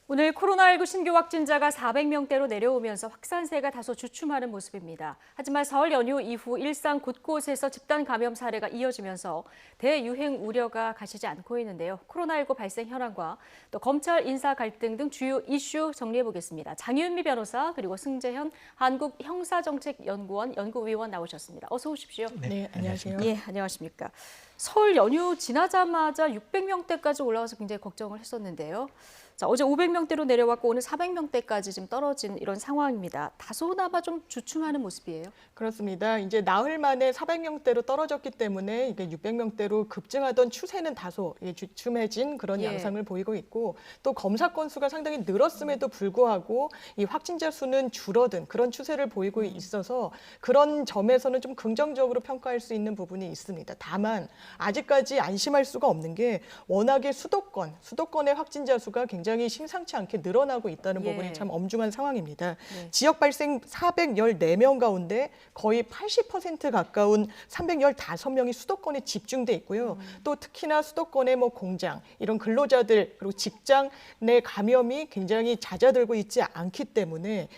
오늘 코로나19 신규 확진자가 400명대로 내려오면서 확산세가 다소 주춤하는 모습입니다. 하지만 설 연휴 이후 일상 곳곳에서 집단 감염 사례가 이어지면서 대유행 우려가 가시지 않고 있는데요. 코로나19 발생 현황과 또 검찰 인사 갈등 등 주요 이슈 정리해 보겠습니다. 장윤미 변호사 그리고 승재현 한국형사정책연구원 연구위원 나오셨습니다. 어서 오십시오. 네, 안녕하세요. 예, 안녕하십니까. 설 연휴 지나자마자 600명대까지 올라와서 굉장히 걱정을 했었는데요. 자, 어제 500명대로 내려왔고 오늘 400명대까지 지금 떨어진 이런 상황입니다. 다소나마 좀 주춤하는 모습이에요. 그렇습니다. 이제 나흘 만에 400명대로 떨어졌기 때문에 이게 600명대로 급증하던 추세는 다소 주춤해진 그런 예. 양상을 보이고 있고 또 검사 건수가 상당히 늘었음에도 불구하고 이 확진자 수는 줄어든 그런 추세를 보이고 있어서 그런 점에서는 좀 긍정적으로 평가할 수 있는 부분이 있습니다. 다만 아직까지 안심할 수가 없는 게 워낙에 수도권의 확진자 수가 굉장히 심상치 않게 늘어나고 있다는 예. 부분이 참 엄중한 상황입니다. 네. 지역 발생 414명 가운데 거의 80% 가까운 315명이 수도권에 집중돼 있고요. 또 특히나 수도권의 뭐 공장, 이런 근로자들 그리고 직장 내 감염이 굉장히 잦아들고 있지 않기 때문에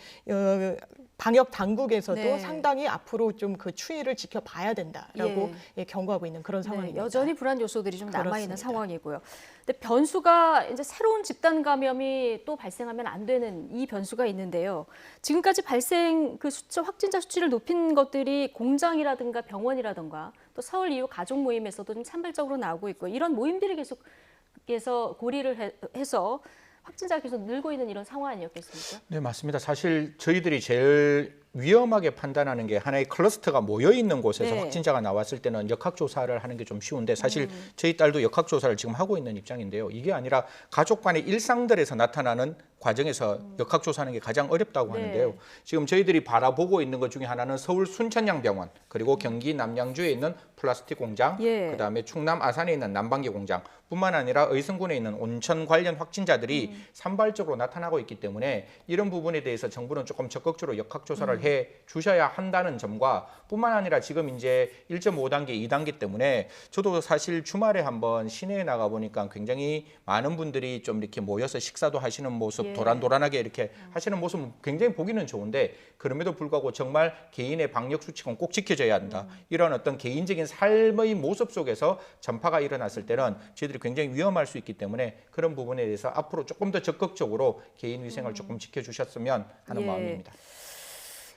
방역 당국에서도 네. 상당히 앞으로 좀 그 추이를 지켜봐야 된다라고 경고하고 있는 그런 네, 상황입니다. 여전히 불안 요소들이 좀 남아있는 그렇습니다. 상황이고요. 근데 변수가 이제 새로운 집단 감염이 또 발생하면 안 되는 이 변수가 있는데요. 지금까지 발생 그 수치, 확진자 수치를 높인 것들이 공장이라든가 병원이라든가 또 설 이후 가족 모임에서도 좀 산발적으로 나오고 있고 이런 모임들이 계속해서 고리를 해서 확진자가 계속 늘고 있는 이런 상황 아니었겠습니까? 네, 맞습니다. 사실 저희들이 제일 위험하게 판단하는 게 하나의 클러스터가 모여 있는 곳에서 네. 확진자가 나왔을 때는 역학조사를 하는 게 좀 쉬운데 사실 저희 딸도 역학조사를 지금 하고 있는 입장인데요. 이게 아니라 가족 간의 일상들에서 나타나는 과정에서 역학조사하는 게 가장 어렵다고 네. 하는데요. 지금 저희들이 바라보고 있는 것 중에 하나는 서울 순천향병원 그리고 경기 남양주에 있는 플라스틱 공장, 예. 그다음에 충남 아산에 있는 난방기 공장 뿐만 아니라 의성군에 있는 온천 관련 확진자들이 산발적으로 나타나고 있기 때문에 이런 부분에 대해서 정부는 조금 적극적으로 역학조사를 해 주셔야 한다는 점과 뿐만 아니라 지금 이제 1.5단계, 2단계 때문에 저도 사실 주말에 한번 시내에 나가 보니까 굉장히 많은 분들이 좀 이렇게 모여서 식사도 하시는 모습, 예. 도란도란하게 이렇게 하시는 모습은 굉장히 보기는 좋은데 그럼에도 불구하고 정말 개인의 방역 수칙은 꼭 지켜져야 한다. 이런 어떤 개인적인 삶의 모습 속에서 전파가 일어났을 때는 저희들이 굉장히 위험할 수 있기 때문에 그런 부분에 대해서 앞으로 조금 더 적극적으로 개인 위생을 조금 지켜주셨으면 하는 예. 마음입니다.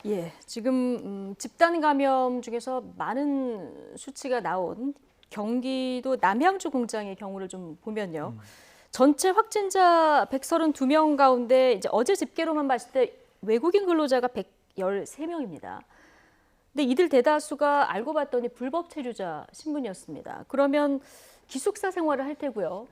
예, 지금 집단 감염 중에서 많은 수치가 나온 경기도 남양주 공장의 경우를 좀 보면요. 전체 확진자 132명 가운데 이제 어제 집계로만 봤을 때 외국인 근로자가 113명입니다. 근데 이들 대다수가 알고 봤더니 불법 체류자 신분이었습니다. 그러면 기숙사 생활을 할 테고요.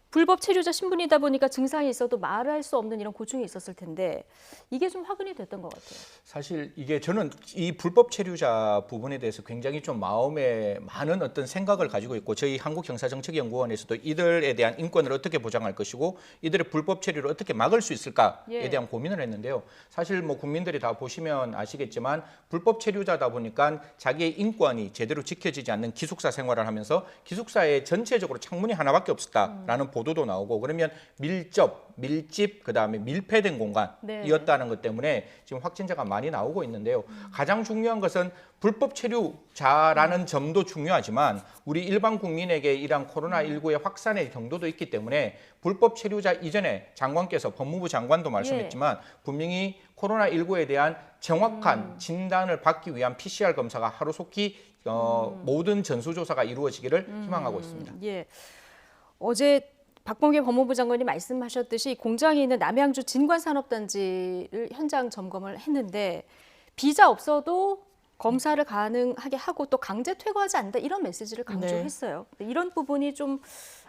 불법 체류자 신분이다 보니까 증상이 있어도 말할 수 없는 이런 고충이 있었을 텐데 이게 좀 화근이 됐던 것 같아요. 사실 이게 저는 이 불법 체류자 부분에 대해서 굉장히 좀 마음에 많은 어떤 생각을 가지고 있고 저희 한국형사정책연구원에서도 이들에 대한 인권을 어떻게 보장할 것이고 이들의 불법 체류를 어떻게 막을 수 있을까에 대한 고민을 했는데요. 사실 뭐 국민들이 다 보시면 아시겠지만 불법 체류자다 보니까 자기의 인권이 제대로 지켜지지 않는 기숙사 생활을 하면서 기숙사에 전체적으로 창문이 하나밖에 없었다라는 보도도 나오고 그러면 밀집, 그다음에 밀폐된 공간이었다는 것 때문에 지금 확진자가 많이 나오고 있는데요. 가장 중요한 것은 불법 체류자라는 점도 중요하지만 우리 일반 국민에게 이러한 코로나19의 확산의 경도도 있기 때문에 불법 체류자 이전에 장관께서 법무부 장관도 말씀했지만 분명히 코로나19에 대한 정확한 진단을 받기 위한 PCR 검사가 하루속히 모든 전수조사가 이루어지기를 희망하고 있습니다. 예, 어제 박범계 법무부 장관이 말씀하셨듯이 공장에 있는 남양주 진관산업단지를 현장 점검을 했는데 비자 없어도 검사를 가능하게 하고 또 강제 퇴거하지 않는다 이런 메시지를 강조했어요. 이런 부분이 좀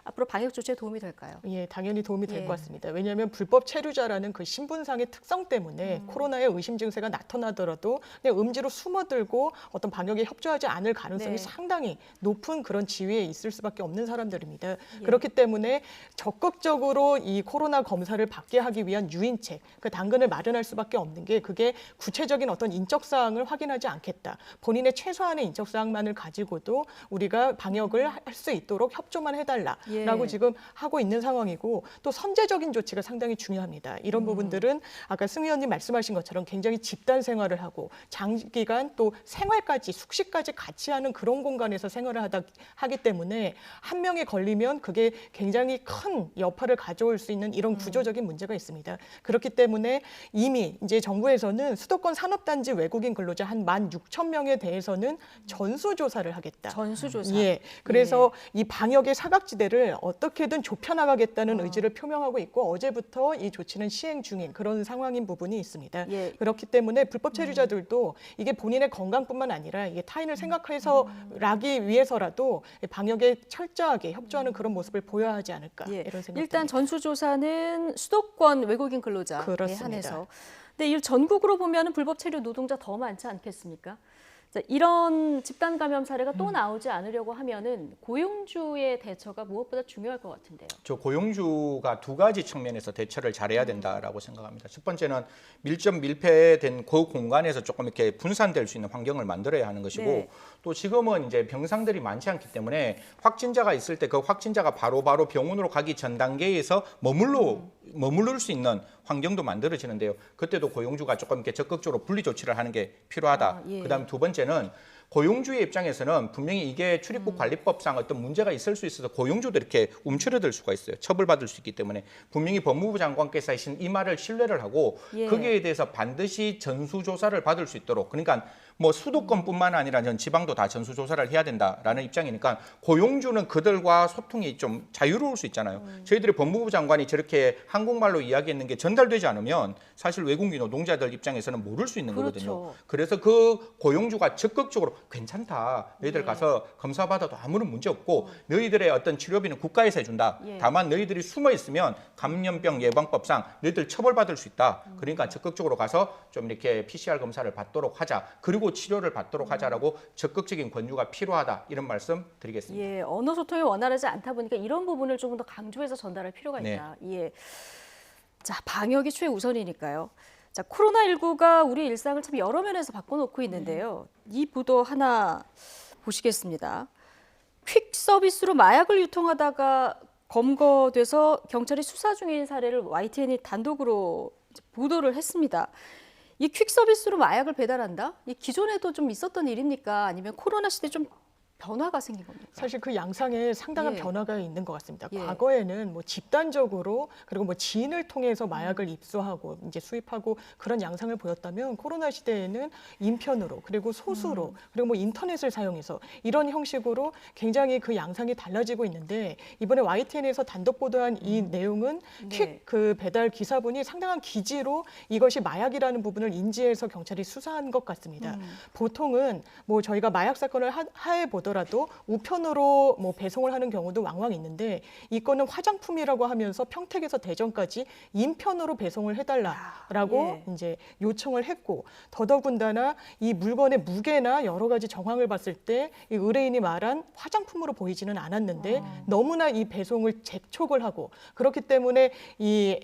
앞으로 방역 조치에 도움이 될까요? 예, 당연히 도움이 될 예. 것 같습니다. 왜냐하면 불법 체류자라는 그 신분상의 특성 때문에 코로나의 의심 증세가 나타나더라도 그냥 음지로 숨어들고 어떤 방역에 협조하지 않을 가능성이 네. 상당히 높은 그런 지위에 있을 수밖에 없는 사람들입니다. 그렇기 때문에 적극적으로 이 코로나 검사를 받게 하기 위한 유인책, 그 당근을 마련할 수밖에 없는 게 그게 구체적인 어떤 인적 사항을 확인하지 않겠다. 본인의 최소한의 인적 사항만을 가지고도 우리가 방역을 할 수 있도록 협조만 해달라. 예. 지금 하고 있는 상황이고 또 선제적인 조치가 상당히 중요합니다. 이런 부분들은 아까 승 의원님 말씀하신 것처럼 굉장히 집단 생활을 하고 장기간 또 생활까지 숙식까지 같이 하는 그런 공간에서 생활을 하기 때문에 한 명이 걸리면 그게 굉장히 큰 여파를 가져올 수 있는 이런 구조적인 문제가 있습니다. 그렇기 때문에 이미 이제 정부에서는 수도권 산업단지 외국인 근로자 한 16,000명에 대해서는 전수조사를 하겠다. 전수조사. 예. 그래서 이 방역의 사각지대를 어떻게든 좁혀나가겠다는 의지를 표명하고 있고 어제부터 이 조치는 시행 중인 그런 상황인 부분이 있습니다. 예. 그렇기 때문에 불법 체류자들도 이게 본인의 건강뿐만 아니라 이게 타인을 생각해서라기 위해서라도 방역에 철저하게 협조하는 그런 모습을 보여야 하지 않을까 예. 이런 생각이 일단 듭니다. 전수조사는 수도권 외국인 근로자에 그렇습니다. 한해서. 근데 이 전국으로 보면은 불법 체류 노동자 더 많지 않겠습니까? 자, 이런 집단 감염 사례가 또 나오지 않으려고 하면은 고용주의 대처가 무엇보다 중요할 것 같은데요. 저 고용주가 두 가지 측면에서 대처를 잘해야 된다라고 생각합니다. 첫 번째는 밀폐된 그 공간에서 조금 이렇게 분산될 수 있는 환경을 만들어야 하는 것이고 네. 또 지금은 이제 병상들이 많지 않기 때문에 확진자가 있을 때 그 확진자가 바로 병원으로 가기 전 단계에서 머무를 수 있는 환경도 만들어지는데요. 그때도 고용주가 조금 이렇게 적극적으로 분리 조치를 하는 게 필요하다. 예. 그다음에 두 번째는 고용주의 입장에서는 분명히 이게 출입국 관리법상 어떤 문제가 있을 수 있어서 고용주도 이렇게 움츠러들 수가 있어요. 처벌받을 수 있기 때문에 분명히 법무부 장관께서 하신 이 말을 신뢰를 하고 예. 거기에 대해서 반드시 전수조사를 받을 수 있도록 그러니까 뭐 수도권뿐만 아니라 전 지방도 다 전수조사를 해야 된다라는 입장이니까 고용주는 그들과 소통이 좀 자유로울 수 있잖아요. 저희들이 법무부 장관이 저렇게 한국말로 이야기했는 게 전달되지 않으면 사실 외국인 노동자들 입장에서는 모를 수 있는 그렇죠. 거거든요. 그래서 그 고용주가 적극적으로 괜찮다. 너희들 네. 가서 검사받아도 아무런 문제 없고 너희들의 어떤 치료비는 국가에서 해준다. 예. 다만 너희들이 숨어 있으면 감염병 예방법상 너희들 처벌받을 수 있다. 그러니까 적극적으로 가서 좀 이렇게 PCR 검사를 받도록 하자. 그리고 치료를 받도록 하자라고 적극적인 권유가 필요하다. 이런 말씀 드리겠습니다. 예, 언어 소통이 원활하지 않다 보니까 이런 부분을 조금 더 강조해서 전달할 필요가 네. 있다. 예. 자, 방역이 최우선이니까요. 자, 코로나19가 우리 일상을 참 여러 면에서 바꿔놓고 있는데요. 이 보도 하나 보시겠습니다. 퀵 서비스로 마약을 유통하다가 검거돼서 경찰이 수사 중인 사례를 YTN이 단독으로 보도를 했습니다. 이 퀵 서비스로 마약을 배달한다? 이 기존에도 좀 있었던 일입니까? 아니면 코로나 시대 좀 변화가 생긴 겁니까? 사실 그 양상에 상당한 예. 변화가 있는 것 같습니다. 예. 과거에는 뭐 집단적으로 그리고 뭐 지인을 통해서 마약을 입수하고 이제 수입하고 그런 양상을 보였다면 코로나 시대에는 인편으로 그리고 소수로 그리고 뭐 인터넷을 사용해서 이런 형식으로 굉장히 그 양상이 달라지고 있는데 이번에 YTN에서 단독 보도한 이 내용은 네. 퀵 그 배달 기사분이 상당한 기지로 이것이 마약이라는 부분을 인지해서 경찰이 수사한 것 같습니다. 보통은 뭐 저희가 마약 사건을 하해 보더라도 우편으로 뭐 배송을 하는 경우도 왕왕 있는데 이 건은 화장품이라고 하면서 평택에서 대전까지 인편으로 배송을 해달라라고 예. 이제 요청을 했고 더더군다나 이 물건의 무게나 여러 가지 정황을 봤을 때 이 의뢰인이 말한 화장품으로 보이지는 않았는데 너무나 이 배송을 재촉을 하고 그렇기 때문에 이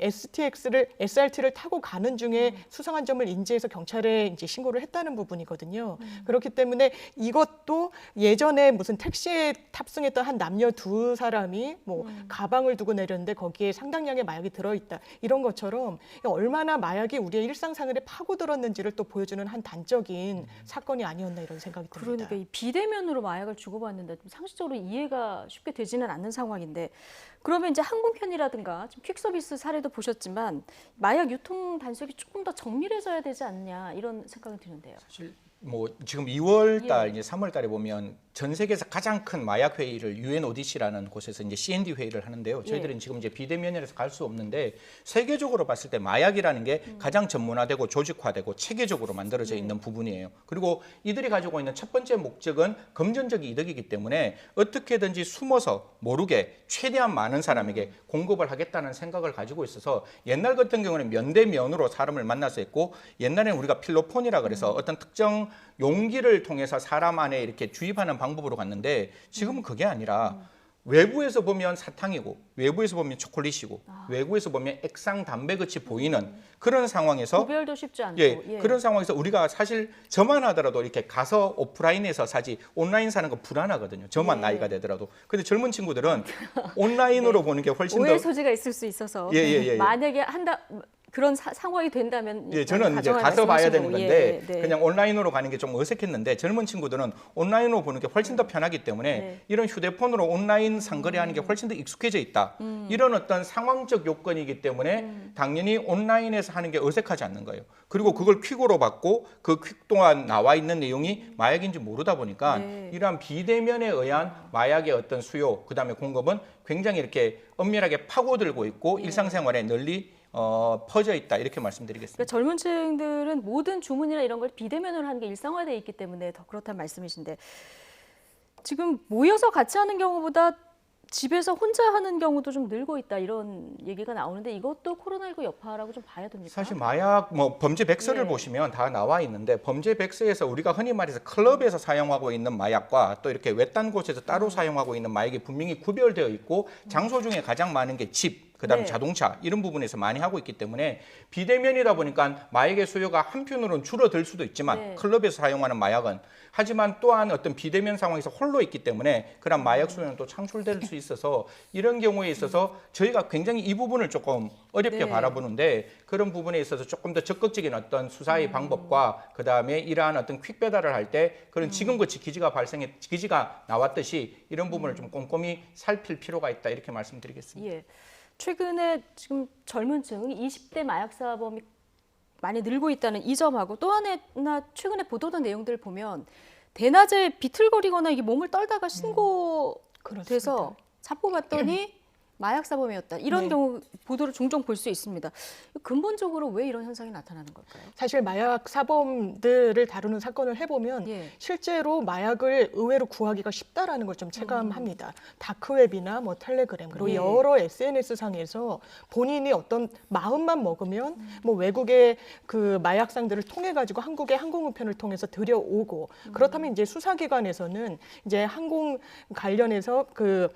SRT를 타고 가는 중에 수상한 점을 인지해서 경찰에 이제 신고를 했다는 부분이거든요. 그렇기 때문에 이것도 예전에 무슨 택시에 탑승했던 한 남녀 두 사람이 뭐 가방을 두고 내렸는데 거기에 상당량의 마약이 들어있다. 이런 것처럼 얼마나 마약이 우리의 일상생활에 파고들었는지를 또 보여주는 한 단적인 사건이 아니었나 이런 생각이 듭니다. 그러니까 이 비대면으로 마약을 주고받는데 좀 상식적으로 이해가 쉽게 되지는 않는 상황인데 그러면 이제 항공편이라든가 좀 퀵서비스 사례도 보셨지만 마약 유통 단속이 조금 더 정밀해져야 되지 않냐 이런 생각이 드는데요. 사실 뭐 지금 2월 달 예. 이제 3월 달에 보면 전 세계에서 가장 큰 마약 회의를 UNODC라는 곳에서 이제 CND 회의를 하는데요. 저희들은 지금 이제 비대면이라서 갈 수 없는데 세계적으로 봤을 때 마약이라는 게 가장 전문화되고 조직화되고 체계적으로 만들어져 있는 부분이에요. 그리고 이들이 가지고 있는 첫 번째 목적은 금전적 이득이기 때문에 어떻게든지 숨어서 모르게 최대한 많은 사람에게 공급을 하겠다는 생각을 가지고 있어서 옛날 같은 경우는 면대면으로 사람을 만나서 했고 옛날에는 우리가 필로폰이라 그래서 어떤 특정 용기를 통해서 사람 안에 이렇게 주입하는 방법으로 갔는데 지금은 그게 아니라 외부에서 보면 사탕이고 외부에서 보면 초콜릿이고 외부에서 보면 액상 담배같이 보이는 그런 상황에서 구별도 쉽지 않고 예, 그런 상황에서 우리가 사실 저만 하더라도 이렇게 가서 오프라인에서 사지 온라인 사는 거 불안하거든요. 저만 예. 나이가 되더라도. 근데 젊은 친구들은 온라인으로 보는 게 훨씬 오해 더 소지가 있을 수 있어서 예. 만약에 그런 상황이 된다면 예, 저는 이제 가정을 가서 봐야 되는 말씀하신 건데 거고. 예, 네. 그냥 온라인으로 가는 게 좀 어색했는데 젊은 친구들은 온라인으로 보는 게 훨씬 더 편하기 때문에 네. 이런 휴대폰으로 온라인 상거래하는 게 훨씬 더 익숙해져 있다. 이런 어떤 상황적 요건이기 때문에 당연히 온라인에서 하는 게 어색하지 않는 거예요. 그리고 그걸 퀵으로 받고 그 퀵 동안 나와 있는 내용이 마약인지 모르다 보니까 네. 이러한 비대면에 의한 마약의 어떤 수요, 그다음에 공급은 굉장히 이렇게 엄밀하게 파고들고 있고 일상생활에 널리 퍼져 있다 이렇게 말씀드리겠습니다. 그러니까 젊은 층들은 모든 주문이나 이런 걸 비대면으로 하는 게 일상화되어 있기 때문에 더 그렇다는 말씀이신데 지금 모여서 같이 하는 경우보다 집에서 혼자 하는 경우도 좀 늘고 있다 이런 얘기가 나오는데 이것도 코로나19 여파라고 좀 봐야 됩니까? 사실 마약 범죄 백서를 예. 보시면 다 나와 있는데 범죄 백서에서 우리가 흔히 말해서 클럽에서 사용하고 있는 마약과 또 이렇게 외딴 곳에서 따로 사용하고 있는 마약이 분명히 구별되어 있고 장소 중에 가장 많은 게 집, 그다음에 네. 자동차 이런 부분에서 많이 하고 있기 때문에 비대면이다 보니까 마약의 수요가 한편으로는 줄어들 수도 있지만 네. 클럽에서 사용하는 마약은 하지만 또한 어떤 비대면 상황에서 홀로 있기 때문에 그런 마약 수요는 또 창출될 수 있어서 이런 경우에 있어서 저희가 굉장히 이 부분을 조금 어렵게 네. 바라보는데 그런 부분에 있어서 조금 더 적극적인 어떤 수사의 방법과 그다음에 이러한 어떤 퀵 배달을 할 때 그런 지금같이 기지가 나왔듯이 이런 부분을 좀 꼼꼼히 살필 필요가 있다 이렇게 말씀드리겠습니다. 예. 최근에 지금 젊은 층 20대 마약 사범이 많이 늘고 있다는 이 점하고 또 하나 최근에 보도된 내용들을 보면 대낮에 비틀거리거나 이게 몸을 떨다가 신고돼서 그렇습니다. 잡고 갔더니 마약 사범이었다. 이런 네. 경우 보도를 종종 볼 수 있습니다. 근본적으로 왜 이런 현상이 나타나는 걸까요? 사실 마약 사범들을 다루는 사건을 해보면 예. 실제로 마약을 의외로 구하기가 쉽다라는 걸 좀 체감합니다. 다크웹이나 뭐 텔레그램 그리고 예. 여러 SNS 상에서 본인이 어떤 마음만 먹으면 뭐 외국의 그 마약상들을 통해 가지고 한국의 항공우편을 통해서 들여오고 그렇다면 이제 수사기관에서는 이제 항공 관련해서 그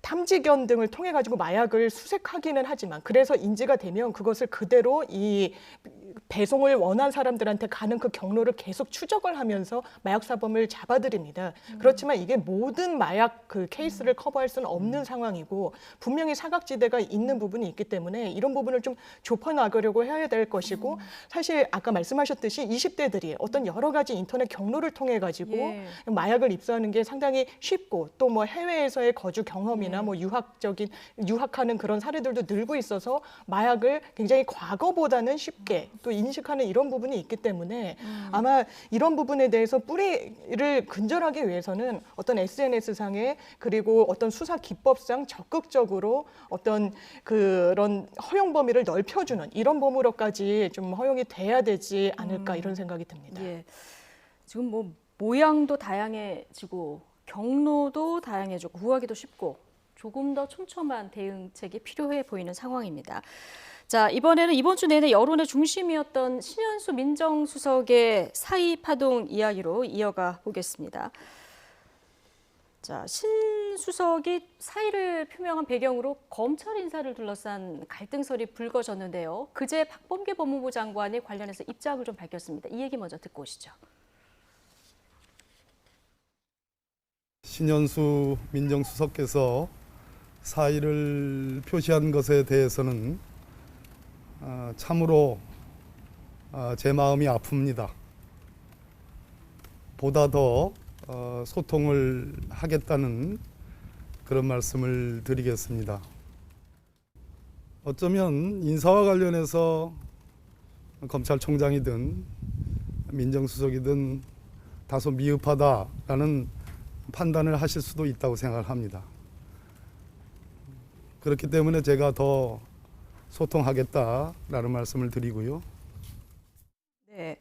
탐지견 등을 통해 가지고 마약을 수색하기는 하지만 그래서 인지가 되면 그것을 그대로 이 배송을 원한 사람들한테 가는 그 경로를 계속 추적을 하면서 마약 사범을 잡아들입니다. 그렇지만 이게 모든 마약 그 케이스를 커버할 수는 없는 상황이고 분명히 사각지대가 있는 부분이 있기 때문에 이런 부분을 좀 좁혀나가려고 해야 될 것이고 사실 아까 말씀하셨듯이 20대들이 어떤 여러 가지 인터넷 경로를 통해 가지고 예. 마약을 입수하는 게 상당히 쉽고 또 뭐 해외에서의 거주 경험이나 뭐 유학하는 그런 사례들도 늘고 있어서 마약을 굉장히 과거보다는 쉽게 또 인식하는 이런 부분이 있기 때문에 아마 이런 부분에 대해서 뿌리를 근절하기 위해서는 어떤 SNS상에 그리고 어떤 수사 기법상 적극적으로 어떤 그런 허용 범위를 넓혀주는 이런 범위로까지 좀 허용이 돼야 되지 않을까 이런 생각이 듭니다. 예. 지금 뭐 모양도 다양해지고 경로도 다양해지고 구하기도 쉽고 조금 더 촘촘한 대응책이 필요해 보이는 상황입니다. 자, 이번에는 이번 주 내내 여론의 중심이었던 신현수 민정수석의 사의 파동 이야기로 이어가 보겠습니다. 자, 신 수석이 사의를 표명한 배경으로 검찰 인사를 둘러싼 갈등설이 불거졌는데요. 그제 박범계 법무부 장관이 관련해서 입장을 좀 밝혔습니다. 이 얘기 먼저 듣고 오시죠. 신현수 민정수석께서 사의를 표시한 것에 대해서는 참으로 제 마음이 아픕니다. 보다 더 소통을 하겠다는 그런 말씀을 드리겠습니다. 어쩌면 인사와 관련해서 검찰총장이든 민정수석이든 다소 미흡하다라는 판단을 하실 수도 있다고 생각을 합니다. 그렇기 때문에 제가 더 소통하겠다라는 말씀을 드리고요. 네,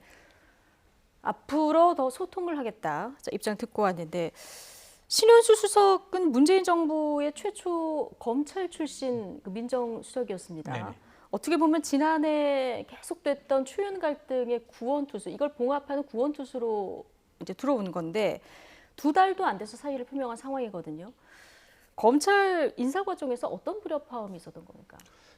앞으로 더 소통을 하겠다. 자, 입장 듣고 왔는데 신현수 수석은 문재인 정부의 최초 검찰 출신 그 민정수석이었습니다. 네네. 어떻게 보면 지난해 계속됐던 초연 갈등의 구원투수, 이걸 봉합하는 구원투수로 이제 들어오는 건데 2달도 안 돼서 사의를 표명한 상황이거든요. 검찰 인사 과정에서 어떤 불협화음이 있었던 겁니까?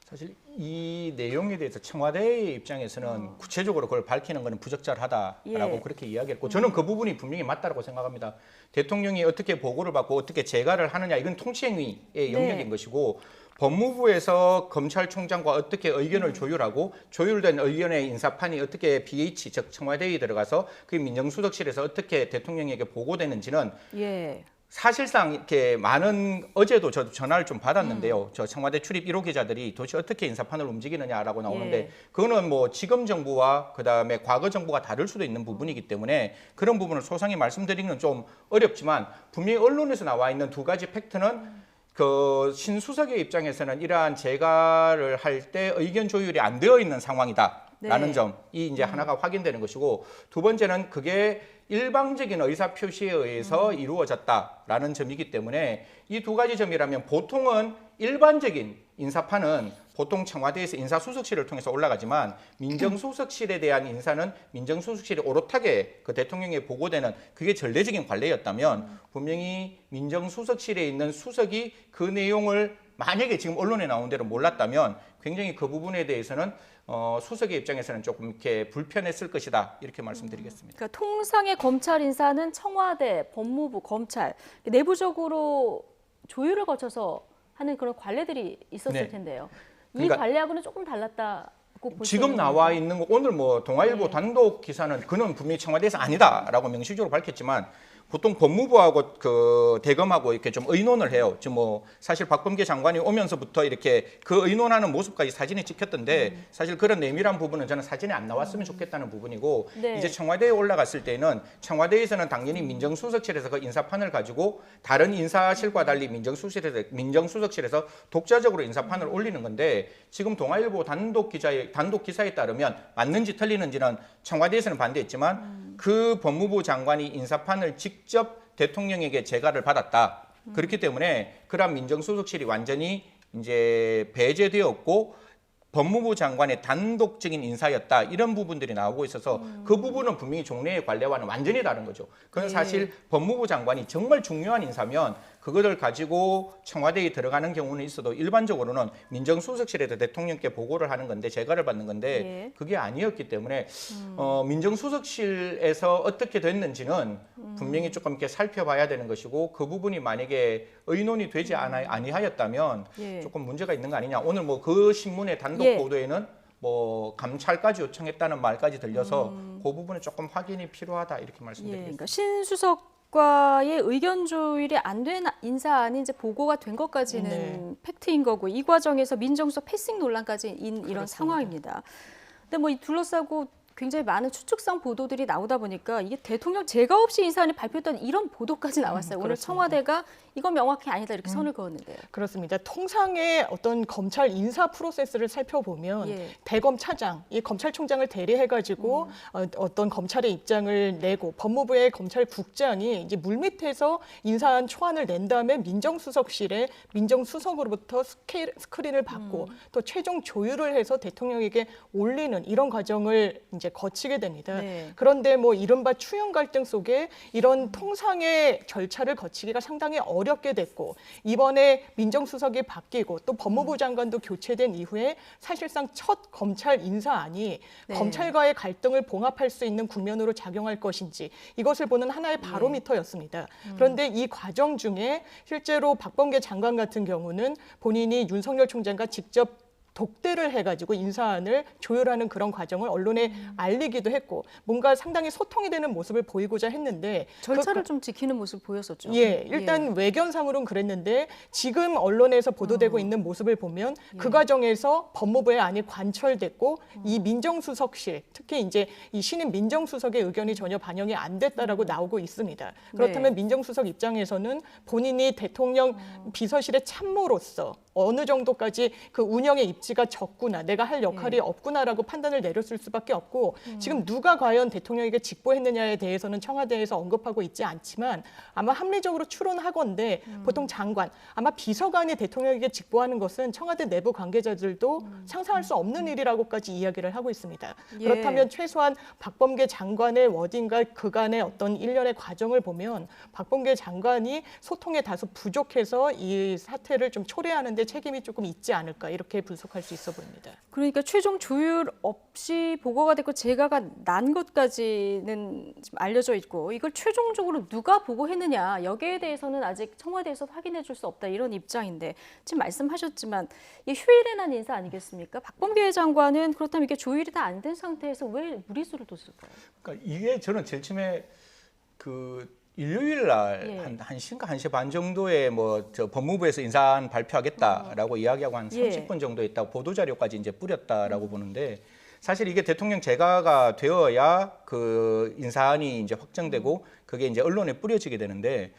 사실 이 내용에 대해서 청와대의 입장에서는 구체적으로 그걸 밝히는 것은 부적절하다라고 예. 그렇게 이야기했고 저는 그 부분이 분명히 맞다라고 생각합니다. 대통령이 어떻게 보고를 받고 어떻게 재가를 하느냐 이건 통치행위의 영역인 것이고 법무부에서 검찰총장과 어떻게 의견을 조율하고 조율된 의견의 인사판이 어떻게 BH 즉 청와대에 들어가서 그 민정수석실에서 어떻게 대통령에게 보고되는지는 예. 사실상 이렇게 많은 어제도 저도 전화를 좀 받았는데요. 저 청와대 출입 1호 기자들이 도대체 어떻게 인사판을 움직이느냐라고 나오는데 예. 그거는 뭐 지금 정부와 그다음에 과거 정부가 다를 수도 있는 부분이기 때문에 그런 부분을 소상히 말씀드리는 건 좀 어렵지만 분명히 언론에서 나와 있는 두 가지 팩트는 그 신수석의 입장에서는 이러한 재가를 할 때 의견 조율이 안 되어 있는 상황이다라는 네. 점이 이제 하나가 확인되는 것이고 두 번째는 그게 일방적인 의사 표시에 의해서 이루어졌다라는 점이기 때문에 이 두 가지 점이라면 보통은 일반적인 인사판은 보통 청와대에서 인사수석실을 통해서 올라가지만 민정수석실에 대한 인사는 민정수석실이 오롯하게 그 대통령에 보고되는 그게 전례적인 관례였다면 분명히 민정수석실에 있는 수석이 그 내용을 만약에 지금 언론에 나온 대로 몰랐다면 굉장히 그 부분에 대해서는 수석의 입장에서는 조금 이렇게 불편했을 것이다 이렇게 말씀드리겠습니다. 그러니까 통상의 검찰 인사는 청와대, 법무부, 검찰 내부적으로 조율을 거쳐서 하는 그런 관례들이 있었을 네. 텐데요. 이 그러니까 관례하고는 조금 달랐다고 볼 수 지금 있는 나와 건가요? 있는 거 오늘 뭐 동아일보 네. 단독 기사는 그는 분명히 청와대에서 아니다라고 명시적으로 밝혔지만 보통 법무부하고 그 대검하고 이렇게 좀 의논을 해요. 지금 뭐 사실 박범계 장관이 오면서부터 이렇게 그 의논하는 모습까지 사진이 찍혔던데 사실 그런 내밀한 부분은 저는 사진에 안 나왔으면 좋겠다는 부분이고 네. 이제 청와대에 올라갔을 때는 청와대에서는 당연히 민정수석실에서 그 인사판을 가지고 다른 인사실과 달리 민정수석실에서 독자적으로 인사판을 올리는 건데 지금 동아일보 단독 기사에 따르면 맞는지 틀리는지는 청와대에서는 반대했지만 그 법무부 장관이 인사판을 직접 대통령에게 재가를 받았다. 그렇기 때문에 그런 민정수석실이 완전히 이제 배제되었고 법무부 장관의 단독적인 인사였다. 이런 부분들이 나오고 있어서 그 부분은 분명히 종래의 관례와는 완전히 다른 거죠. 그건 사실 법무부 장관이 정말 중요한 인사면 그거를 가지고 청와대에 들어가는 경우는 있어도 일반적으로는 민정수석실에서 대통령께 보고를 하는 건데 재가를 받는 건데 예. 그게 아니었기 때문에 민정수석실에서 어떻게 됐는지는 분명히 조금 이렇게 살펴봐야 되는 것이고 그 부분이 만약에 의논이 되지 아니하였다면 예. 조금 문제가 있는 거 아니냐. 오늘 뭐 그 신문의 단독 예. 보도에는 뭐 감찰까지 요청했다는 말까지 들려서 그 부분에 조금 확인이 필요하다 이렇게 예, 말씀드리겠습니다. 그러니까 신수석과의 의견 조율이 안 된 인사안이 이제 보고가 된 것까지는 네. 팩트인 거고 이 과정에서 민정수석 패싱 논란까지 이런 그렇습니다. 상황입니다. 근데 뭐 이 둘러싸고 굉장히 많은 추측성 보도들이 나오다 보니까 이게 대통령 재가 없이 인사안이 발표했던 이런 보도까지 나왔어요. 오늘 그렇습니다. 청와대가 이건 명확히 아니다 이렇게 선을 그었는데요. 그렇습니다. 통상의 어떤 검찰 인사 프로세스를 살펴보면 예. 대검 차장, 이 검찰총장을 대리해가지고 어떤 검찰의 입장을 내고 법무부의 검찰국장이 이제 물밑에서 인사안 초안을 낸 다음에 민정수석실에 민정수석으로부터 스크린을 받고 또 최종 조율을 해서 대통령에게 올리는 이런 과정을 이제 거치게 됩니다. 네. 그런데 뭐 이른바 추영 갈등 속에 이런 통상의 절차를 거치기가 상당히 어렵게 됐고 이번에 민정수석이 바뀌고 또 법무부 장관도 교체된 이후에 사실상 첫 검찰 인사안이 네. 검찰과의 갈등을 봉합할 수 있는 국면으로 작용할 것인지 이것을 보는 하나의 바로미터였습니다. 그런데 이 과정 중에 실제로 박범계 장관 같은 경우는 본인이 윤석열 총장과 직접 독대를 해가지고 인사안을 조율하는 그런 과정을 언론에 알리기도 했고 뭔가 상당히 소통이 되는 모습을 보이고자 했는데 절차를 좀 지키는 모습 보였었죠. 예, 일단 외견상으로는 그랬는데 지금 언론에서 보도되고 있는 모습을 보면 그 과정에서 법무부의 안이 관철됐고 이 민정수석실, 특히 이제 이 신임 민정수석의 의견이 전혀 반영이 안 됐다라고 나오고 있습니다. 그렇다면 민정수석 입장에서는 본인이 대통령 비서실의 참모로서 어느 정도까지 그 운영의 입지가 적구나, 내가 할 역할이 없구나라고 판단을 내렸을 수밖에 없고 지금 누가 과연 대통령에게 직보했느냐에 대해서는 청와대에서 언급하고 있지 않지만 아마 합리적으로 추론하건대 보통 장관, 아마 비서관이 대통령에게 직보하는 것은 청와대 내부 관계자들도 상상할 수 없는 일이라고까지 이야기를 하고 있습니다. 예. 그렇다면 최소한 박범계 장관의 워딩과 그간의 어떤 일련의 과정을 보면 박범계 장관이 소통에 다소 부족해서 이 사태를 좀 초래하는 데 책임이 조금 있지 않을까 이렇게 분석할 수 있어 보입니다. 그러니까 최종 조율 없이 보고가 됐고 재가가 난 것까지는 지금 알려져 있고 이걸 최종적으로 누가 보고했느냐 여기에 대해서는 아직 청와대에서 확인해 줄 수 없다 이런 입장인데 지금 말씀하셨지만 이 휴일에 난 인사 아니겠습니까? 박범계 장관은 그렇다면 이게 조율이 다 안 된 상태에서 왜 무리수를 뒀을까요? 그러니까 이게 저는 제일 처음에 일요일 날 예. 한 1시인가 1시 반 정도에 저 법무부에서 인사안 발표하겠다라고 이야기하고 한 30분 정도 있다가 보도자료까지 이제 뿌렸다라고 보는데 사실 이게 대통령 재가가 되어야 그 인사안이 이제 확정되고 그게 이제 언론에 뿌려지게 되는데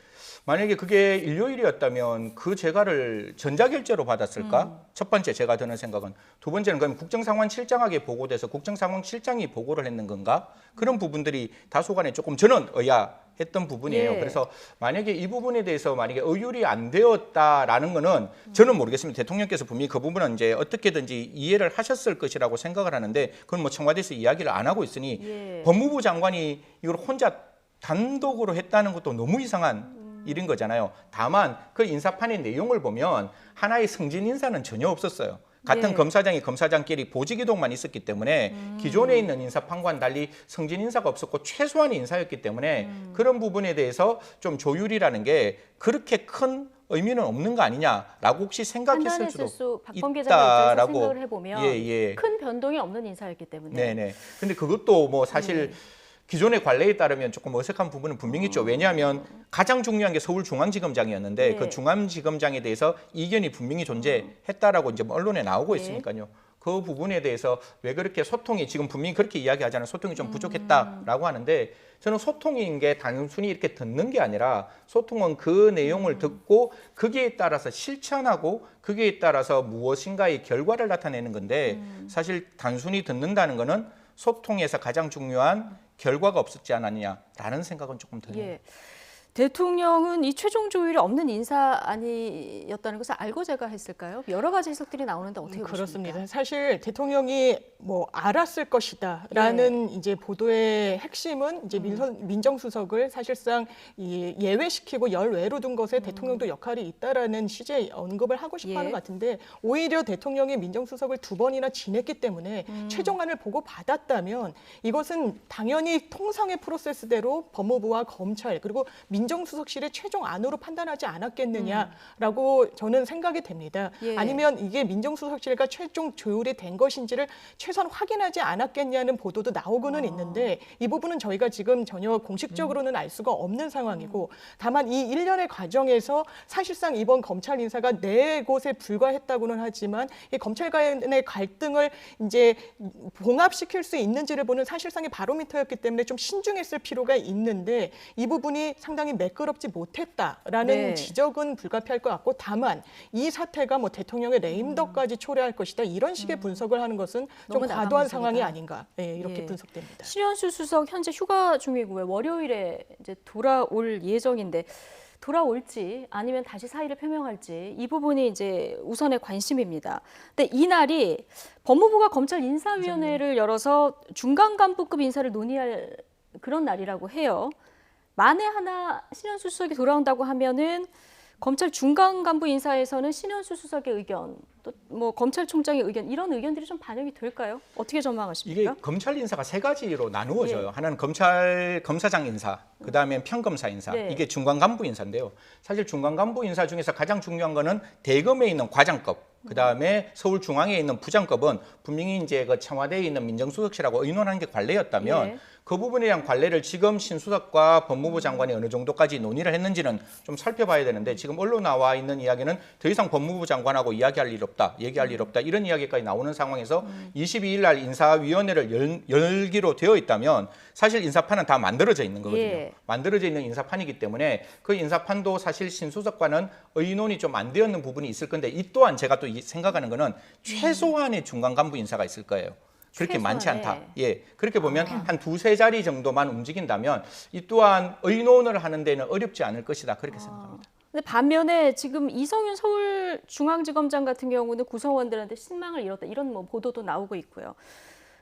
만약에 그게 일요일이었다면 그 재가를 전자결제로 받았을까? 첫 번째 제가 드는 생각은. 두 번째는 그럼 국정상황실장에게 보고돼서 국정상황실장이 보고를 했는 건가? 그런 부분들이 다소간에 조금 저는 의아했던 부분이에요. 예. 그래서 만약에 이 부분에 대해서 만약에 의율이 안 되었다라는 거는 저는 모르겠습니다. 대통령께서 분명히 그 부분은 이제 어떻게든지 이해를 하셨을 것이라고 생각을 하는데 그건 뭐 청와대에서 이야기를 안 하고 있으니 예. 법무부 장관이 이걸 혼자 단독으로 했다는 것도 너무 이상한 일인 거잖아요. 다만 그 인사판의 내용을 보면 하나의 승진 인사는 전혀 없었어요. 같은 예. 검사장이 검사장끼리 보직이동만 있었기 때문에 기존에 있는 인사판과는 달리 승진 인사가 없었고 최소한의 인사였기 때문에 그런 부분에 대해서 좀 조율이라는 게 그렇게 큰 의미는 없는 거 아니냐라고 혹시 생각했을 수도 박범계 장관 입장에서 있다라고. 생각을 해보면 예. 큰 변동이 없는 인사였기 때문에 네네. 근데 그것도 뭐 사실 기존의 관례에 따르면 조금 어색한 부분은 분명히 있죠. 왜냐하면 가장 중요한 게 서울중앙지검장이었는데 네. 그 중앙지검장에 대해서 이견이 분명히 존재했다라고 이제 언론에 나오고 있으니까요. 그 부분에 대해서 왜 그렇게 소통이 지금 분명히 그렇게 이야기하잖아요. 소통이 좀 부족했다라고 하는데 저는 소통인 게 단순히 이렇게 듣는 게 아니라 소통은 그 내용을 듣고 거기에 따라서 실천하고 거기에 따라서 무엇인가의 결과를 나타내는 건데 사실 단순히 듣는다는 거는 소통에서 가장 중요한 결과가 없었지 않았냐라는 생각은 조금 드네요. 예. 대통령은 이 최종 조율이 없는 인사 아니었다는 것을 알고 제가 했을까요? 여러 가지 해석들이 나오는데 어떻게 보십니까? 그렇습니다. 사실 대통령이 뭐 알았을 것이다라는 이제 보도의 핵심은 이제 민정수석을 사실상 예외시키고 열외로 둔 것에 대통령도 역할이 있다라는 취지의 언급을 하고 싶어하는 것 같은데 오히려 대통령이 민정수석을 2번이나 지냈기 때문에 최종안을 보고 받았다면 이것은 당연히 통상의 프로세스대로 법무부와 검찰 그리고 민정수석실의 최종안으로 판단하지 않았겠느냐라고 저는 생각이 됩니다. 예. 아니면 이게 민정수석실과 최종 조율이 된 것인지를 최소한 확인하지 않았겠냐는 보도도 나오고는 있는데 이 부분은 저희가 지금 전혀 공식적으로는 알 수가 없는 상황이고 다만 이 일련의 과정에서 사실상 이번 검찰 인사가 4곳에 불과했다고는 하지만 이 검찰 간의 갈등을 이제 봉합시킬 수 있는지를 보는 사실상의 바로미터였기 때문에 좀 신중했을 필요가 있는데 이 부분이 상당히 매끄럽지 못했다라는 지적은 불가피할 것 같고 다만 이 사태가 뭐 대통령의 레임덕까지 초래할 것이다 이런 식의 분석을 하는 것은 좀 너무 과도한 나간 상황이 분석이다. 아닌가 이렇게 분석됩니다. 신현수 수석 현재 휴가 중이고요. 월요일에 이제 돌아올 예정인데 돌아올지 아니면 다시 사의를 표명할지 이 부분이 이제 우선의 관심입니다. 근데 이 날이 법무부가 검찰 인사위원회를 열어서 중간 간부급 인사를 논의할 그런 날이라고 해요. 만에 하나 신현수 수석이 돌아온다고 하면은 검찰 중간 간부 인사에서는 신현수 수석의 의견, 또 뭐 검찰총장의 의견 이런 의견들이 좀 반영이 될까요? 어떻게 전망하십니까? 이게 검찰 인사가 3가지로 나누어져요. 하나는 검사장 인사, 그다음에 평검사 인사, 이게 중간 간부 인사인데요. 사실 중간 간부 인사 중에서 가장 중요한 거는 대검에 있는 과장급, 그다음에 서울중앙에 있는 부장급은 분명히 이제 그 청와대에 있는 민정수석실하고 의논하는 게 관례였다면 그 부분에 대한 관례를 지금 신수석과 법무부 장관이 어느 정도까지 논의를 했는지는 좀 살펴봐야 되는데 지금 언론 나와 있는 이야기는 더 이상 법무부 장관하고 이야기할 일 없다, 얘기할 일 없다 이런 이야기까지 나오는 상황에서 22일 날 인사위원회를 열기로 되어 있다면 사실 인사판은 다 만들어져 있는 거거든요. 예. 만들어져 있는 인사판이기 때문에 그 인사판도 사실 신수석과는 의논이 좀 안 되었는 부분이 있을 건데 이 또한 제가 또 생각하는 거는 최소한의 중간 간부 인사가 있을 거예요. 그렇게 많지 않다. 예, 그렇게 보면 한 두세 자리 정도만 움직인다면 이 또한 의논을 하는 데는 어렵지 않을 것이다. 그렇게 생각합니다. 근데 반면에 지금 이성윤 서울중앙지검장 같은 경우는 구성원들한테 신망을 잃었다 이런 뭐 보도도 나오고 있고요.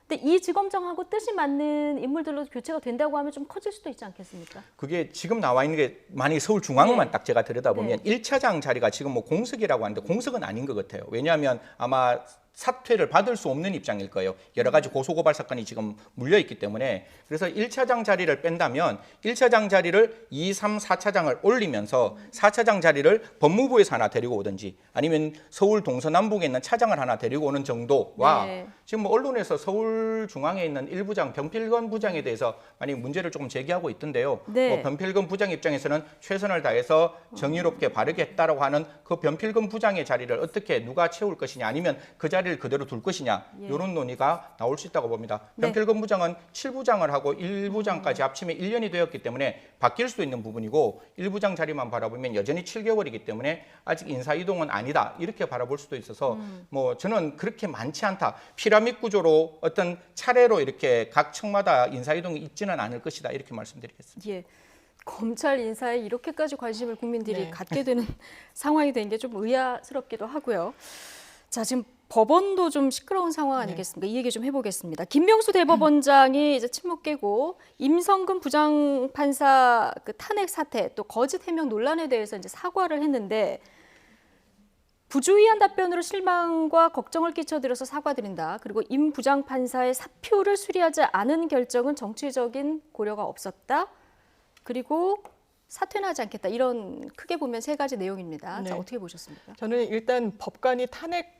근데 이 지검장하고 뜻이 맞는 인물들로 교체가 된다고 하면 좀 커질 수도 있지 않겠습니까? 그게 지금 나와 있는 게 만약에 서울중앙만 네. 딱 제가 들여다보면 네. 1차장 자리가 지금 뭐 공석이라고 하는데 공석은 아닌 것 같아요. 왜냐하면 아마 사퇴를 받을 수 없는 입장일 거예요. 여러 가지 고소고발 사건이 지금 물려 있기 때문에 그래서 1차장 자리를 뺀다면 1차장 자리를 2, 3, 4차장을 올리면서 4차장 자리를 법무부에서 하나 데리고 오든지 아니면 서울 동서남북에 있는 차장을 하나 데리고 오는 정도와 네. 지금 뭐 언론에서 서울 중앙에 있는 일부장 변필건 부장에 대해서 많이 문제를 조금 제기하고 있던데요. 네. 뭐 변필건 부장 입장에서는 최선을 다해서 정의롭게 바르게 했다라고 하는 그 변필건 부장의 자리를 어떻게 누가 채울 것이냐 아니면 그 자리를 그대로 둘 것이냐 이런 논의가 나올 수 있다고 봅니다. 네. 변필건 부장은 7부장을 하고 1부장까지 합치면 1년이 되었기 때문에 바뀔 수 있는 부분이고 1부장 자리만 바라보면 여전히 7개월이기 때문에 아직 인사 이동은 아니다 이렇게 바라볼 수도 있어서 뭐 저는 그렇게 많지 않다. 피라미드 구조로 어떤 차례로 이렇게 각 층마다 인사 이동이 있지는 않을 것이다 이렇게 말씀드리겠습니다. 예. 검찰 인사에 이렇게까지 관심을 국민들이 네. 갖게 되는 상황이 된 게 좀 의아스럽기도 하고요. 자, 지금 법원도 좀 시끄러운 상황 아니겠습니까? 이 얘기 좀 해보겠습니다. 김명수 대법원장이 이제 침묵 깨고 임성근 부장판사 그 탄핵 사태 또 거짓 해명 논란에 대해서 이제 사과를 했는데 부주의한 답변으로 실망과 걱정을 끼쳐드려서 사과드린다. 그리고 임 부장판사의 사표를 수리하지 않은 결정은 정치적인 고려가 없었다. 그리고 사퇴는 하지 않겠다. 이런 크게 보면 세 가지 내용입니다. 네. 자, 어떻게 보셨습니까? 저는 일단 법관이 탄핵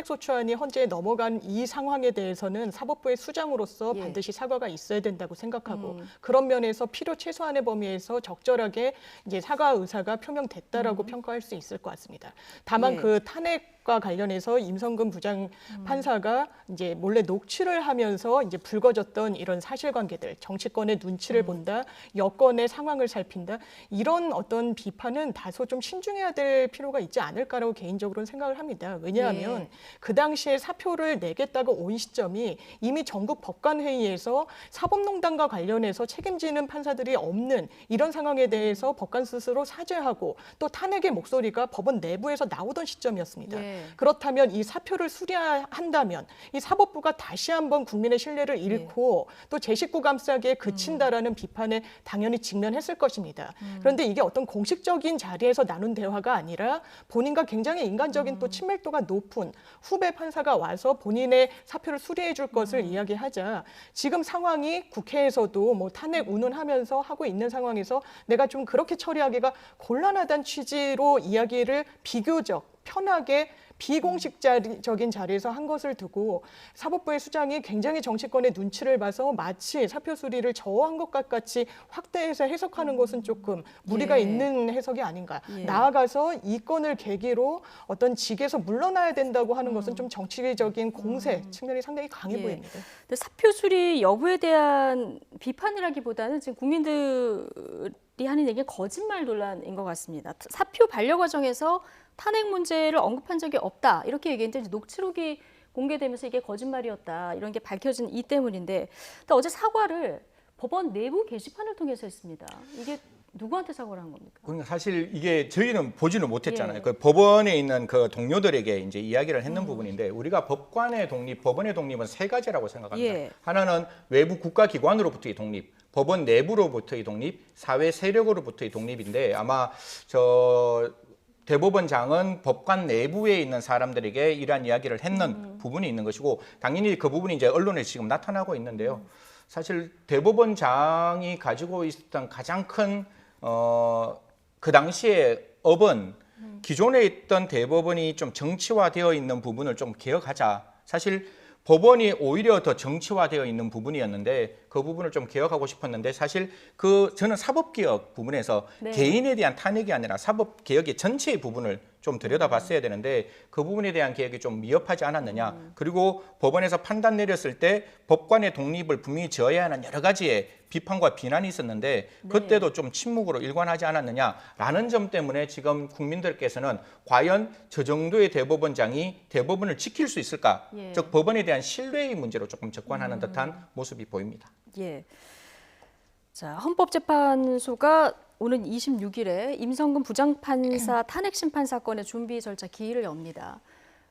소추안이 헌재에 넘어간 이 상황에 대해서는 사법부의 수장으로서 예. 반드시 사과가 있어야 된다고 생각하고 그런 면에서 필요 최소한의 범위에서 적절하게 이제 사과 의사가 표명됐다라고 평가할 수 있을 것 같습니다. 다만 예. 그 탄핵과 관련해서 임성근 부장 판사가 이제 몰래 녹취를 하면서 이제 불거졌던 이런 사실관계들, 정치권의 눈치를 본다, 여권의 상황을 살핀다. 이런 어떤 비판은 다소 좀 신중해야 될 필요가 있지 않을까라고 개인적으로는 생각을 합니다. 왜냐하면 예. 그 당시에 사표를 내겠다고 온 시점이 이미 전국 법관회의에서 사법농단과 관련해서 책임지는 판사들이 없는 이런 상황에 대해서 법관 스스로 사죄하고 또 탄핵의 목소리가 법원 내부에서 나오던 시점이었습니다. 예. 그렇다면 이 사표를 수리한다면 이 사법부가 다시 한번 국민의 신뢰를 잃고 또 제 식구 감싸기에 그친다라는 비판에 당연히 직면했을 것입니다. 그런데 이게 어떤 공식적인 자리에서 나눈 대화가 아니라 본인과 굉장히 인간적인 또 친밀도가 높은 후배 판사가 와서 본인의 사표를 수리해 줄 것을 이야기하자 지금 상황이 국회에서도 뭐 탄핵 운운하면서 하고 있는 상황에서 내가 좀 그렇게 처리하기가 곤란하다는 취지로 이야기를 비교적 편하게 비공식적인 자리에서 한 것을 두고 사법부의 수장이 굉장히 정치권의 눈치를 봐서 마치 사표 수리를 저어한 것 같이 확대해서 해석하는 것은 조금 무리가 예. 있는 해석이 아닌가. 예. 나아가서 이 건을 계기로 어떤 직에서 물러나야 된다고 하는 것은 좀 정치적인 공세 측면이 상당히 강해 예. 보입니다. 근데 사표 수리 여부에 대한 비판이라기보다는 지금 국민들이 하는 얘기는 거짓말 논란인 것 같습니다. 사표 반려 과정에서 탄핵 문제를 언급한 적이 없다. 이렇게 얘기했는데 녹취록이 공개되면서 이게 거짓말이었다. 이런 게 밝혀진 이 때문인데 또 어제 사과를 법원 내부 게시판을 통해서 했습니다. 이게 누구한테 사과를 한 겁니까? 그러니까 사실 이게 저희는 보지는 못했잖아요. 예. 그 법원에 있는 그 동료들에게 이제 이야기를 했는 부분인데 우리가 법관의 독립, 법원의 독립은 세 가지라고 생각합니다. 예. 하나는 외부 국가기관으로부터의 독립, 법원 내부로부터의 독립, 사회 세력으로부터의 독립인데 아마 대법원장은 법관 내부에 있는 사람들에게 이러한 이야기를 했는 부분이 있는 것이고 당연히 그 부분이 이제 언론에 지금 나타나고 있는데요. 사실 대법원장이 가지고 있었던 가장 큰 그 당시에 업은 기존에 있던 대법원이 좀 정치화되어 있는 부분을 좀 개혁하자. 사실 법원이 오히려 더 정치화되어 있는 부분이었는데 그 부분을 좀 개혁하고 싶었는데 사실 저는 사법개혁 부분에서 네. 개인에 대한 탄핵이 아니라 사법개혁의 전체의 부분을 좀 들여다봤어야 되는데 그 부분에 대한 개혁이 좀 미흡하지 않았느냐. 그리고 법원에서 판단 내렸을 때 법관의 독립을 분명히 저해야 하는 여러 가지의 비판과 비난이 있었는데 그때도 좀 침묵으로 일관하지 않았느냐라는 점 때문에 지금 국민들께서는 과연 저 정도의 대법원장이 대법원을 지킬 수 있을까? 예. 즉 법원에 대한 신뢰의 문제로 조금 접근하는 듯한 모습이 보입니다. 예. 자, 헌법재판소가 오는 26일에 임성근 부장판사 탄핵 심판 사건의 준비 절차 기일을 엽니다.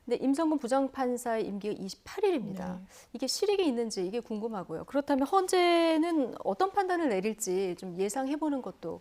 근데 임성근 부장판사의 임기가 28일입니다. 이게 실익이 있는지 이게 궁금하고요. 그렇다면 헌재는 어떤 판단을 내릴지 좀 예상해보는 것도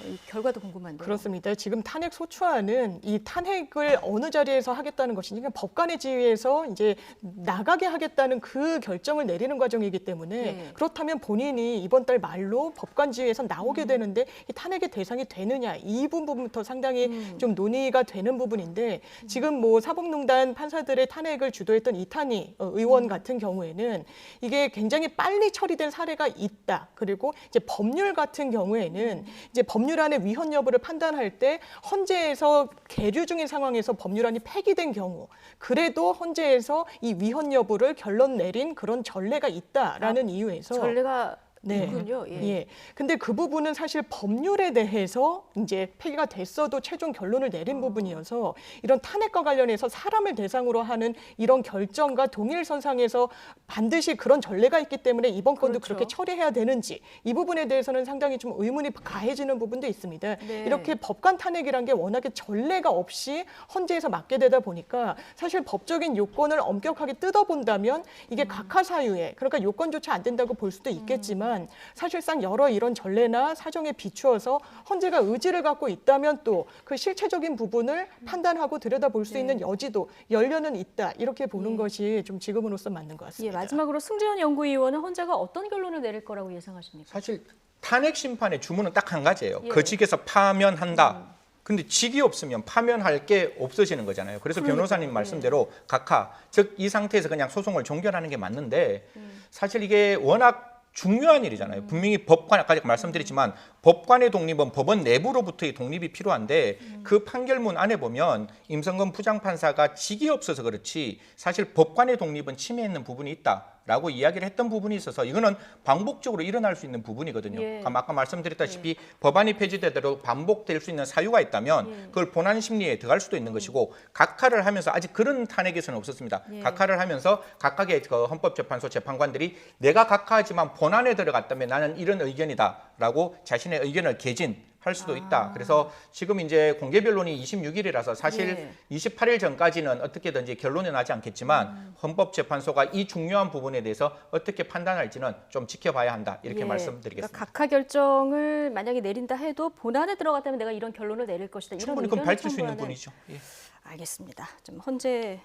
이 결과도 궁금한데요. 그렇습니다. 지금 탄핵 소추안은 이 탄핵을 어느 자리에서 하겠다는 것이니 그냥 법관의 지위에서 이제 나가게 하겠다는 그 결정을 내리는 과정이기 때문에 네. 그렇다면 본인이 이번 달 말로 법관 지위에서 나오게 되는데 이 탄핵의 대상이 되느냐 이 부분부터 상당히 좀 논의가 되는 부분인데 지금 뭐 사법농단 판사들의 탄핵을 주도했던 이탄희 의원 같은 경우에는 이게 굉장히 빨리 처리된 사례가 있다. 그리고 이제 법률 같은 경우에는 이제 법률안의 위헌 여부를 판단할 때 헌재에서 계류 중인 상황에서 법률안이 폐기된 경우 그래도 헌재에서 이 위헌 여부를 결론 내린 그런 전례가 있다라는 이유에서 전례가 네. 있군요. 예. 예. 근데 그 부분은 사실 법률에 대해서 이제 폐기가 됐어도 최종 결론을 내린 부분이어서 이런 탄핵과 관련해서 사람을 대상으로 하는 이런 결정과 동일선상에서 반드시 그런 전례가 있기 때문에 이번 건도 그렇죠. 그렇게 처리해야 되는지 이 부분에 대해서는 상당히 좀 의문이 가해지는 부분도 있습니다. 네. 이렇게 법관 탄핵이란 게 워낙에 전례가 없이 헌재에서 맡게 되다 보니까 사실 법적인 요건을 엄격하게 뜯어본다면 이게 각하 사유에 그러니까 요건조차 안 된다고 볼 수도 있겠지만 사실상 여러 이런 전례나 사정에 비추어서 헌재가 의지를 갖고 있다면 또 그 실체적인 부분을 판단하고 들여다볼 수 있는 여지도 열려는 있다 이렇게 보는 것이 좀 지금으로서 맞는 것 예, 같습니다. 마지막으로 승재현 연구위원은 헌재가 어떤 결론을 내릴 거라고 예상하십니까? 사실 탄핵 심판의 주문은 딱 한 가지예요. 예. 그 직에서 파면한다. 근데 직이 없으면 파면할 게 없어지는 거잖아요. 그래서 변호사님 말씀대로 각하, 즉 이 상태에서 그냥 소송을 종결하는 게 맞는데 사실 이게 워낙 중요한 일이잖아요. 분명히 법관, 아까 말씀드렸지만 법관의 독립은 법원 내부로부터의 독립이 필요한데 그 판결문 안에 보면 임성근 부장판사가 직이 없어서 그렇지 사실 법관의 독립은 침해있는 부분이 있다라고 이야기를 했던 부분이 있어서 이거는 반복적으로 일어날 수 있는 부분이거든요. 예. 그러니까 아까 말씀드렸다시피 법안이 폐지되도록 반복될 수 있는 사유가 있다면 그걸 본안 심리에 들어갈 수도 있는 것이고 각하를 하면서 아직 그런 탄핵에서는 없었습니다. 예. 각하를 하면서 각각의 그 헌법재판소 재판관들이 내가 각하지만 본안에 들어갔다면 나는 이런 의견이다라고 자신의 의견을 개진할 수도 있다. 그래서 지금 이제 공개 변론이 26일이라서 사실 28일 전까지는 어떻게든지 결론이 나지 않겠지만 헌법재판소가 이 중요한 부분에 대해서 어떻게 판단할지는 좀 지켜봐야 한다. 이렇게 예, 말씀드리겠습니다. 그러니까 각하 결정을 만약에 내린다 해도 본안에 들어갔다면 내가 이런 결론을 내릴 것이다. 이런 충분히 그건 의견을 밝힐 수 있는 첨부하는 분이죠. 예. 알겠습니다. 좀 헌재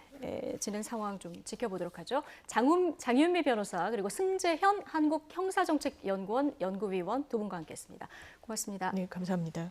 진행 상황 좀 지켜보도록 하죠. 장윤미 변호사 그리고 승재현 한국형사정책연구원 연구위원 두 분과 함께했습니다. 고맙습니다. 네, 감사합니다.